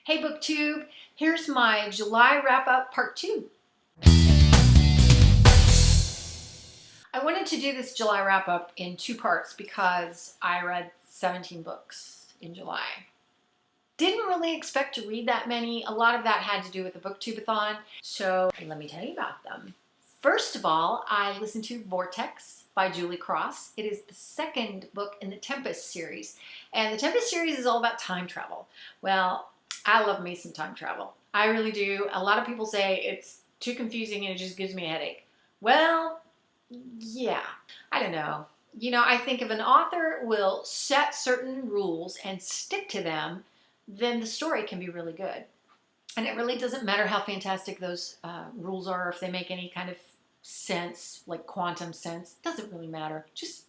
Hey BookTube, here's my July wrap-up part 2. I wanted to do this July wrap-up in 2 parts because I read 17 books in July. Didn't really expect to read that many. A lot of that had to do with the BookTube-a-thon, so let me tell you about them. First of all, I listened to Vortex by Julie Cross. It is the second book in the Tempest series, and the Tempest series is all about time travel. Well, I love me some time travel. I really do. A lot of people say it's too confusing and it just gives me a headache. Well, yeah, I don't know. I think if an author will set certain rules and stick to them, then the story can be really good. And it really doesn't matter how fantastic those rules are, if they make any kind of sense, like quantum sense. It doesn't really matter. Just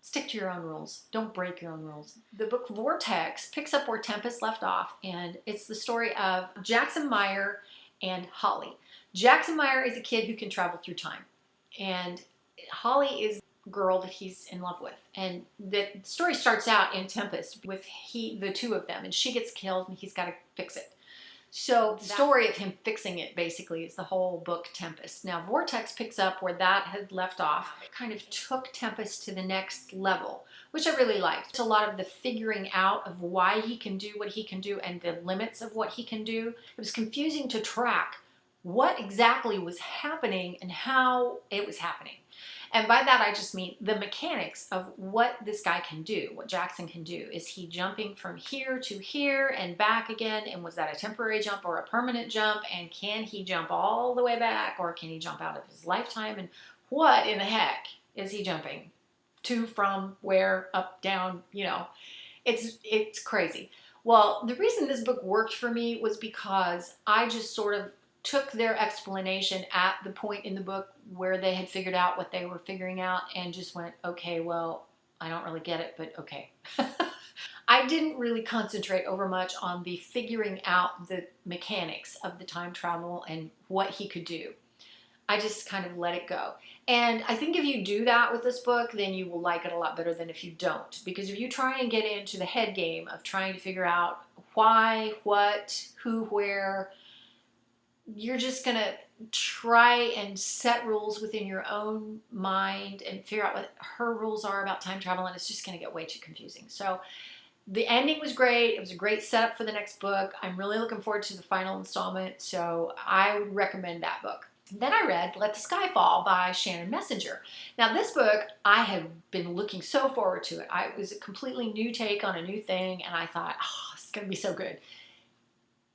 stick to your own rules. Don't break your own rules. The book Vortex picks up where Tempest left off, and it's the story of Jackson Meyer and Holly. Jackson Meyer is a kid who can travel through time, and Holly is a girl that he's in love with. And the story starts out in Tempest with the two of them, and she gets killed, and he's got to fix it. So the story of him fixing it basically is the whole book Tempest. Now Vortex picks up where that had left off. It kind of took Tempest to the next level, which I really liked. It's a lot of the figuring out of why he can do what he can do and the limits of what he can do. It was confusing to track what exactly was happening and how it was happening. And by that, I just mean the mechanics of what this guy can do, what Jackson can do. Is he jumping from here to here and back again? And was that a temporary jump or a permanent jump? And can he jump all the way back, or can he jump out of his lifetime? And what in the heck is he jumping to, from, where, up, down? It's crazy. Well, the reason this book worked for me was because I just sort of took their explanation at the point in the book where they had figured out what they were figuring out and just went, okay, well, I don't really get it, but okay. I didn't really concentrate over much on the figuring out the mechanics of the time travel and what he could do. I just kind of let it go. And I think if you do that with this book, then you will like it a lot better than if you don't. Because if you try and get into the head game of trying to figure out why, what, who, where, you're just going to try and set rules within your own mind and figure out what her rules are about time travel, and it's just going to get way too confusing. So the ending was great. It was a great setup for the next book. I'm really looking forward to the final installment, so I would recommend that book. Then I read Let the Sky Fall by Shannon Messenger. Now this book, I have been looking so forward to it. It was a completely new take on a new thing, and I thought, oh, it's going to be so good.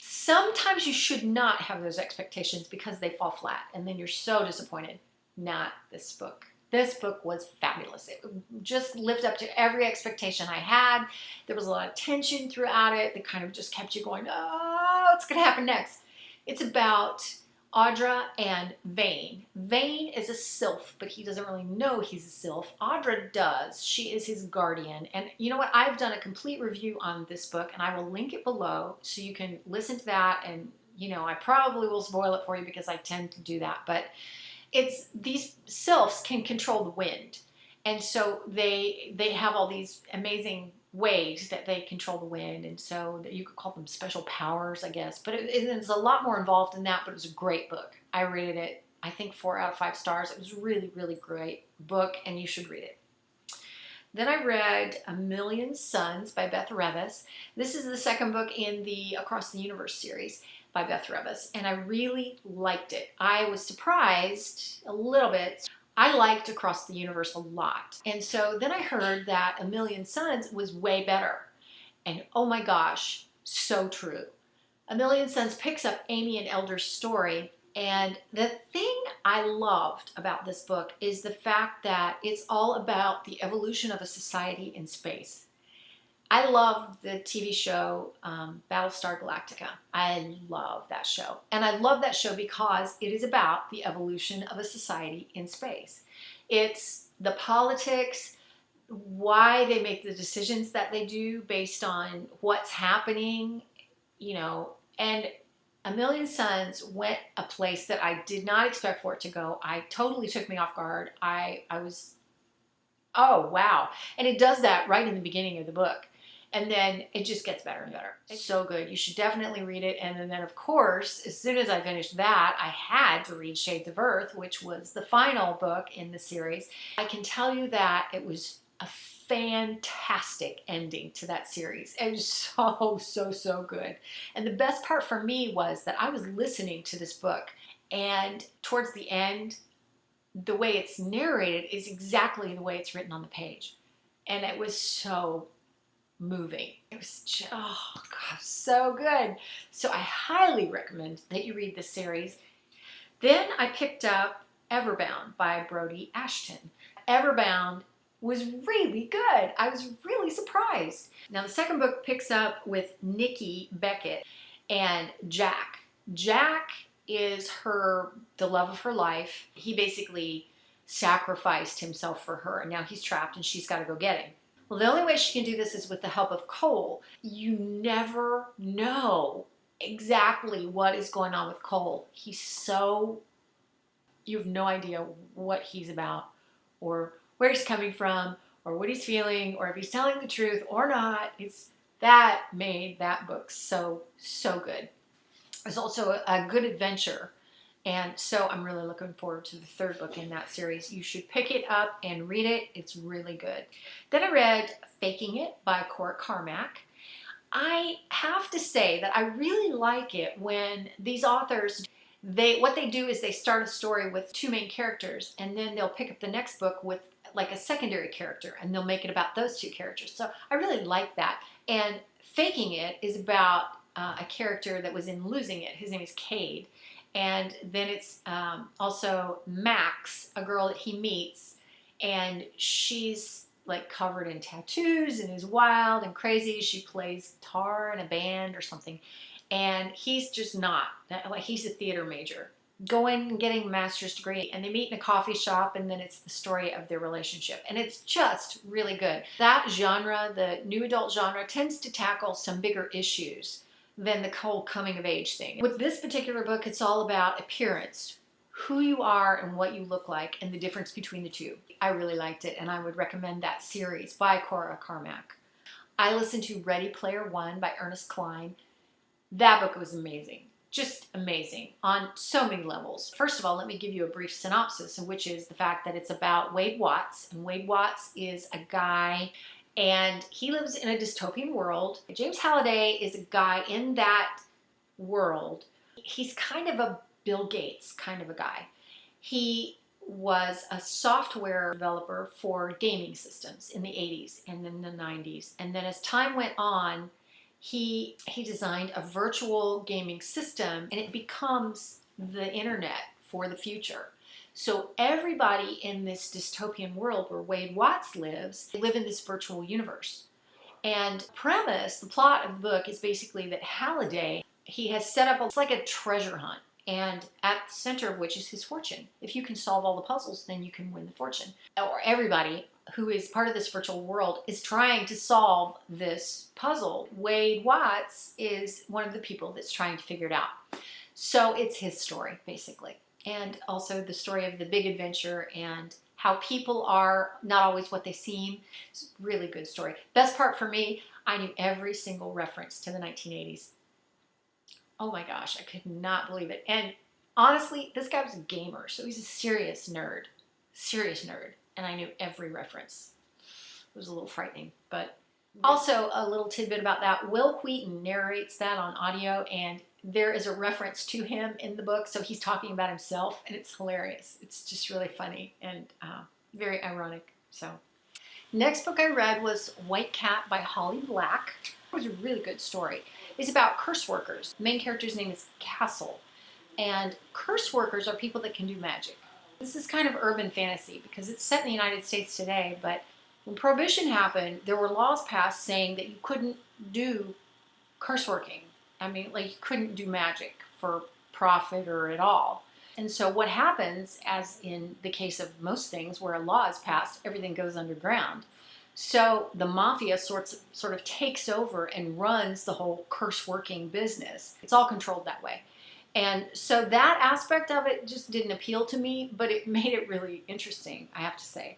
Sometimes you should not have those expectations because they fall flat and then you're so disappointed. Not this book. This book was fabulous. It just lived up to every expectation I had. There was a lot of tension throughout it that kind of just kept you going, oh, what's going to happen next? It's about Audra and Vane. Vane is a sylph, but he doesn't really know he's a sylph. Audra does. She is his guardian. And you know what? I've done a complete review on this book, and I will link it below so you can listen to that. And, I probably will spoil it for you because I tend to do that. But these sylphs can control the wind. And so they have all these amazing ways that they control the wind, and so that you could call them special powers, I guess. But it's a lot more involved than that, but it was a great book. I rated it, I think, 4 out of 5 stars. It was a really, really great book, and you should read it. Then I read A Million Suns by Beth Revis. This is the second book in the Across the Universe series by Beth Revis, and I really liked it. I was surprised a little bit. I liked Across the Universe a lot. And so then I heard that A Million Suns was way better. And oh my gosh, so true. A Million Suns picks up Amy and Elder's story. And the thing I loved about this book is the fact that it's all about the evolution of a society in space. I love the TV show Battlestar Galactica. I love that show. And I love that show because it is about the evolution of a society in space. It's the politics, why they make the decisions that they do based on what's happening, and A Million Suns went a place that I did not expect for it to go. I totally took me off guard. I was, oh, wow. And it does that right in the beginning of the book. And then it just gets better and better. It's so good. You should definitely read it. And then, of course, as soon as I finished that, I had to read Shades of Earth, which was the final book in the series. I can tell you that it was a fantastic ending to that series. It was so good. And the best part for me was that I was listening to this book, and towards the end, the way it's narrated is exactly the way it's written on the page. And it was so moving. It was just, oh God, so good. So I highly recommend that you read this series. Then I picked up Everbound by Brodie Ashton. Everbound was really good. I was really surprised. Now the second book picks up with Nikki Beckett and Jack. Jack is the love of her life. He basically sacrificed himself for her, and now he's trapped and she's got to go get him. Well, the only way she can do this is with the help of Cole. You never know exactly what is going on with Cole. You have no idea what he's about, or where he's coming from, or what he's feeling, or if he's telling the truth or not. That made that book so good. It's also a good adventure, and so I'm really looking forward to the third book in that series. You should pick it up and read it. It's really good. Then I read Faking It by Cora Carmack. I have to say that I really like it when these authors, what they do is they start a story with two main characters, and then they'll pick up the next book with like a secondary character, and they'll make it about those two characters. So I really like that. And Faking It is about a character that was in Losing It. His name is Cade. And then it's also Max, a girl that he meets, and she's like covered in tattoos and is wild and crazy. She plays guitar in a band or something. And he's just not. Like, he's a theater major, going and getting a master's degree, and they meet in a coffee shop, and then it's the story of their relationship. And it's just really good. That genre, the new adult genre, tends to tackle some bigger issues than the whole coming of age thing. With this particular book, it's all about appearance, who you are and what you look like, and the difference between the two. I really liked it, and I would recommend that series by Cora Carmack. I listened to Ready Player One by Ernest Cline. That book was amazing. Just amazing on so many levels. First of all, let me give you a brief synopsis, which is the fact that it's about Wade Watts. And Wade Watts is a guy, and he lives in a dystopian world. James Halliday is a guy in that world. He's kind of a Bill Gates kind of a guy. He was a software developer for gaming systems in the 80s and then the 90s. And then as time went on, he designed a virtual gaming system, and it becomes the internet for the future. So everybody in this dystopian world where Wade Watts lives, they live in this virtual universe. And the plot of the book is basically that Halliday, he has set up, it's like a treasure hunt, and at the center of which is his fortune. If you can solve all the puzzles, then you can win the fortune. Or everybody who is part of this virtual world is trying to solve this puzzle. Wade Watts is one of the people that's trying to figure it out. So it's his story, basically. And also the story of the big adventure and how people are not always what they seem. It's a really good story. Best part for me, I knew every single reference to the 1980s. Oh my gosh, I could not believe it. And honestly, this guy was a gamer, so he's a serious nerd. And I knew every reference. It was a little frightening, but also a little tidbit about that. Will Wheaton narrates that on audio, and there is a reference to him in the book, so he's talking about himself, and it's hilarious. It's just really funny and very ironic. So, next book I read was White Cat by Holly Black. It was a really good story. It's about curse workers. The main character's name is Castle, and curse workers are people that can do magic. This is kind of urban fantasy because it's set in the United States today, but when Prohibition happened, there were laws passed saying that you couldn't do curse working. I mean, like, you couldn't do magic for profit or at all. And so what happens, as in the case of most things where a law is passed, everything goes underground. So the mafia sort of takes over and runs the whole curse working business. It's all controlled that way. And so that aspect of it just didn't appeal to me, but it made it really interesting, I have to say.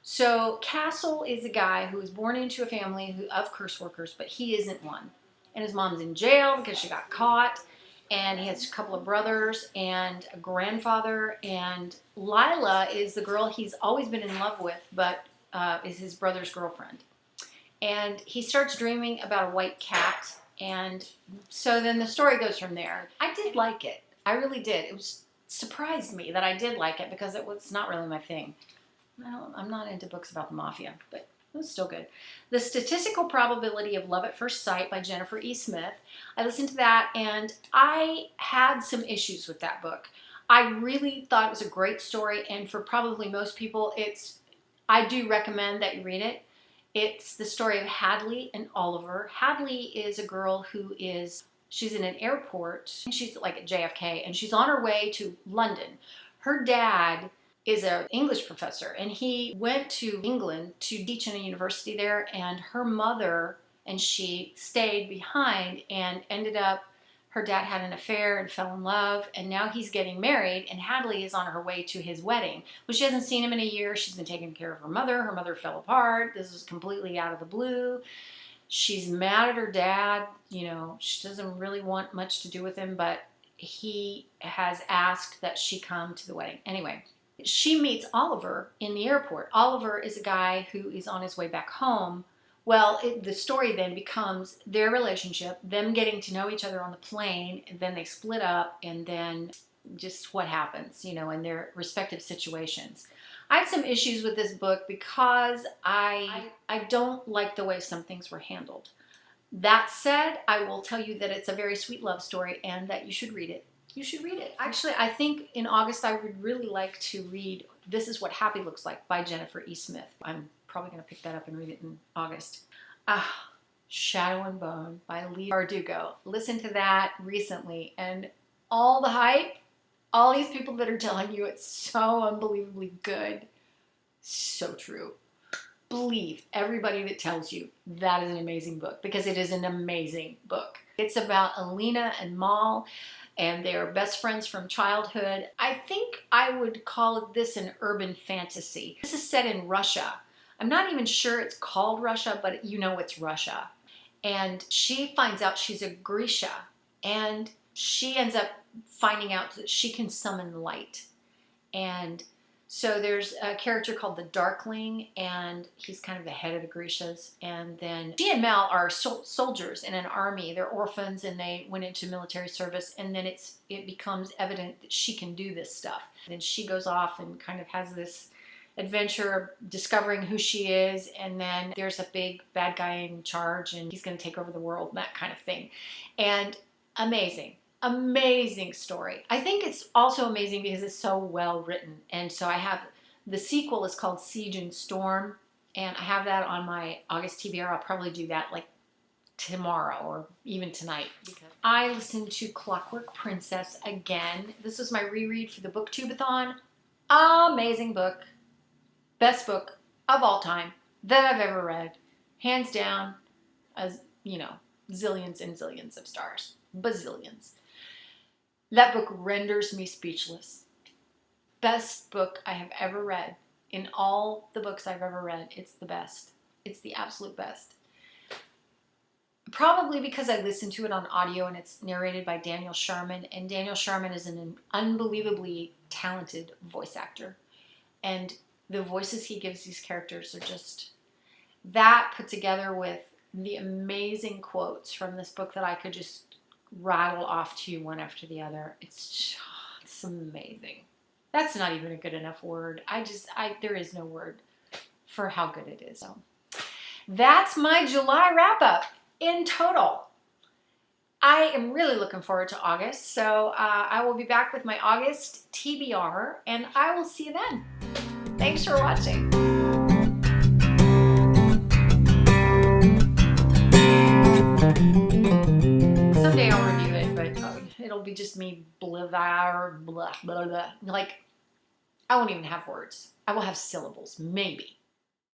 So Castle is a guy who was born into a family of curse workers, but he isn't one. And his mom's in jail because she got caught. And he has a couple of brothers and a grandfather. And Lila is the girl he's always been in love with, but is his brother's girlfriend. And he starts dreaming about a white cat. And so then the story goes from there. I did like it. I really did. It was surprised me that I did like it because it was not really my thing. I'm not into books about the mafia, but it was still good. The Statistical Probability of Love at First Sight by Jennifer E. Smith. I listened to that, and I had some issues with that book. I really thought it was a great story, and for probably most people, I do recommend that you read it. It's the story of Hadley and Oliver. Hadley is a girl she's in an airport. She's like at JFK, and she's on her way to London. Her dad is an English professor, and he went to England to teach in a university there, and her mother and she stayed behind and her dad had an affair and fell in love, and now he's getting married, and Hadley is on her way to his wedding. But she hasn't seen him in a year. She's been taking care of her mother. Her mother fell apart. This is completely out of the blue. She's mad at her dad. She doesn't really want much to do with him, but he has asked that she come to the wedding. Anyway, she meets Oliver in the airport. Oliver is a guy who is on his way back home. Well, the story then becomes their relationship, them getting to know each other on the plane, and then they split up, and then just what happens, in their respective situations. I had some issues with this book because I don't like the way some things were handled. That said, I will tell you that it's a very sweet love story and that you should read it. You should read it. Actually, I think in August I would really like to read This Is What Happy Looks Like by Jennifer E. Smith. I'm probably going to pick that up and read it in August. Shadow and Bone by Leigh Bardugo. Listened to that recently, and all the hype, all these people that are telling you it's so unbelievably good. So true. Believe everybody that tells you that is an amazing book, because it is an amazing book. It's about Alina and Mal, and they are best friends from childhood. I think I would call this an urban fantasy. This is set in Russia. I'm not even sure it's called Russia, but it's Russia. And she finds out she's a Grisha, and she ends up finding out that she can summon light. And so there's a character called the Darkling, and he's kind of the head of the Grishas. And then she and Mal are soldiers in an army. They're orphans, and they went into military service. And then it becomes evident that she can do this stuff. And then she goes off and kind of has this adventure discovering who she is, and then there's a big bad guy in charge, and he's going to take over the world, that kind of thing. And amazing story. I think it's also amazing because it's so well written. And so the sequel is called Siege and Storm, and I have that on my August TBR. I'll probably do that like tomorrow or even tonight. Because I listened to Clockwork Princess again. This was my reread for the BookTube-a-thon. Amazing book. Best book of all time that I've ever read. Hands down, as zillions and zillions of stars. Bazillions. That book renders me speechless. Best book I have ever read. In all the books I've ever read, it's the best. It's the absolute best. Probably because I listened to it on audio, and it's narrated by Daniel Sharman. And Daniel Sharman is an unbelievably talented voice actor. And the voices he gives these characters are just, that put together with the amazing quotes from this book that I could just rattle off to you one after the other. It's amazing. That's not even a good enough word. There is no word for how good it is. So that's my July wrap up in total. I am really looking forward to August. So I will be back with my August TBR, and I will see you then. Thanks for watching. Someday I'll review it, but it'll be just me blah, blah, blah, blah. Like, I won't even have words. I will have syllables, maybe.